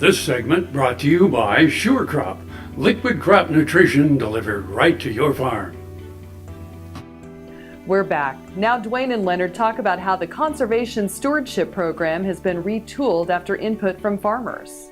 This segment brought to you by Sure Crop, liquid crop nutrition delivered right to your farm. We're back. Now Duane and Leonard talk about how the Conservation Stewardship Program has been retooled after input from farmers.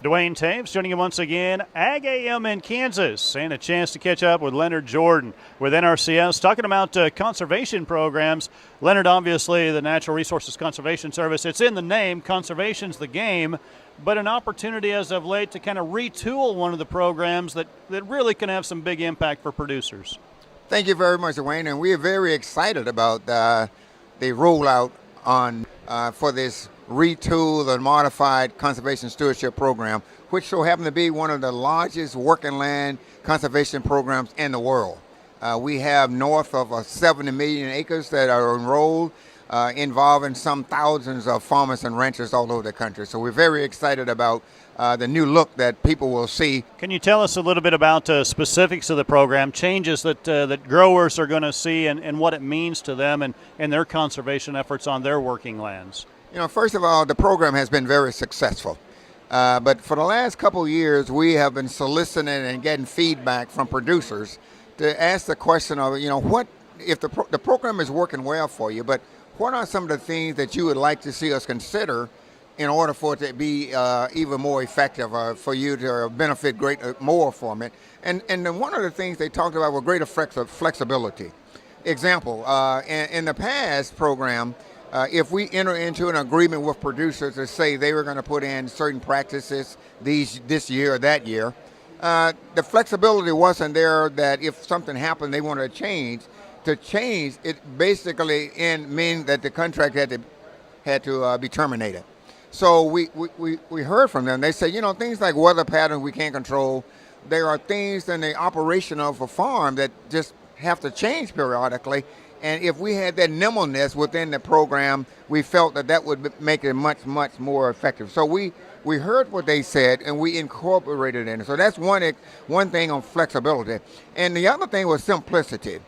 Duane Toews joining you once again, AGam in Kansas, and a chance to catch up with Leonard Jordan with NRCS, talking about conservation programs. Leonard, obviously, the Natural Resources Conservation Service, it's in the name, conservation's the game, but an opportunity as of late to kind of retool one of the programs that really can have some big impact for producers. Thank you very much, Duane, and we are very excited about the rollout for this retooled and modified Conservation Stewardship Program, which so happen to be one of the largest working land conservation programs in the world. We have north of 70 million acres that are enrolled, involving some thousands of farmers and ranchers all over the country. So we're very excited about the new look that people will see. Can you tell us a little bit about specifics of the program, changes that growers are going to see and what it means to them and their conservation efforts on their working lands? You know, first of all, the program has been very successful. But for the last couple of years, we have been soliciting and getting feedback from producers to ask the question of, what if the program is working well for you, but what are some of the things that you would like to see us consider in order for it to be even more effective, for you to benefit more from it? And then one of the things they talked about was greater flexibility. Example, in the past program, if we enter into an agreement with producers to say they were going to put in certain practices this year or that year, the flexibility wasn't there that if something happened they wanted to change it basically mean that the contract had to be terminated. So we heard from them. They said, things like weather patterns we can't control. There are things in the operation of a farm that just have to change periodically. And if we had that nimbleness within the program, we felt that would make it much, much more effective. So we heard what they said and we incorporated it in. So that's one thing on flexibility. And the other thing was simplicity.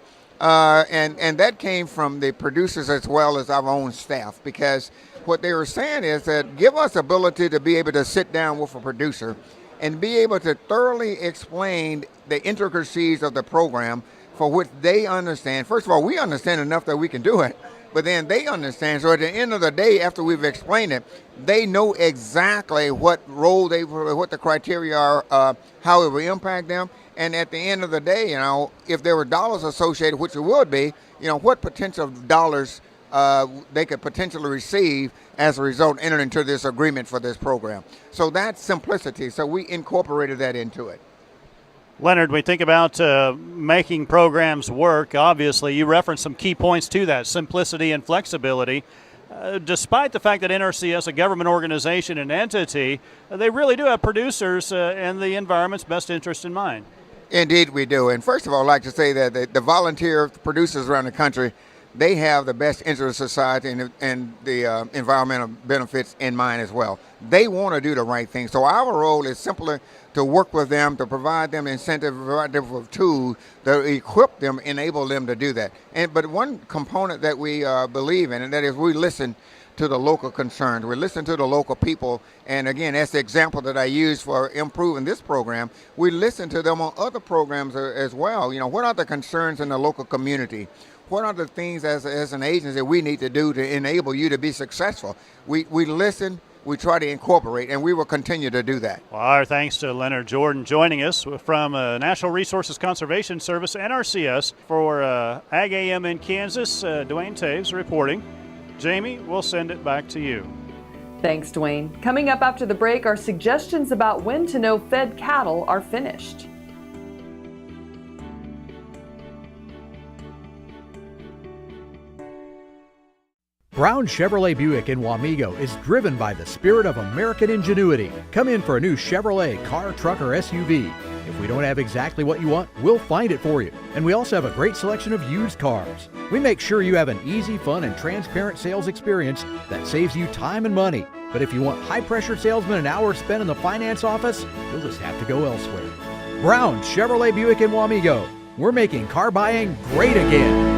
And that came from the producers as well as our own staff, because what they were saying is that give us ability to be able to sit down with a producer and be able to thoroughly explain the intricacies of the program for which they understand. First of all, we understand enough that we can do it, but then they understand. So at the end of the day, after we've explained it, they know exactly what the criteria are, how it will impact them. And at the end of the day, if there were dollars associated, which it would be, what potential dollars they could potentially receive as a result entering into this agreement for this program. So that's simplicity. So we incorporated that into it. Leonard, we think about making programs work. Obviously, you referenced some key points to that, simplicity and flexibility. Despite the fact that NRCS, a government organization and entity, they really do have producers and the environment's best interest in mind. Indeed we do. And first of all, I'd like to say that the volunteer producers around the country, they have the best interest of society and the environmental benefits in mind as well. They want to do the right thing. So our role is simply to work with them, to provide them incentive, provide them with tools to equip them, enable them to do that. But one component that we believe in, and that is we listen to the local concerns. We listen to the local people. And again, that's the example that I use for improving this program. We listen to them on other programs as well. What are the concerns in the local community? What are the things as an agency that we need to do to enable you to be successful? We listen, we try to incorporate, and we will continue to do that. Well, our thanks to Leonard Jordan joining us from Natural Resources Conservation Service, NRCS, for AGam in Kansas. Duane Toews reporting. Jamie, we'll send it back to you. Thanks, Duane. Coming up after the break are suggestions about when to know fed cattle are finished. Brown Chevrolet Buick in Wamego is driven by the spirit of American ingenuity. Come in for a new Chevrolet car, truck, or SUV. If we don't have exactly what you want, we'll find it for you. And we also have a great selection of used cars. We make sure you have an easy, fun, and transparent sales experience that saves you time and money. But if you want high-pressure salesmen and hours spent in the finance office, you'll just have to go elsewhere. Brown Chevrolet Buick in Wamego. We're making car buying great again.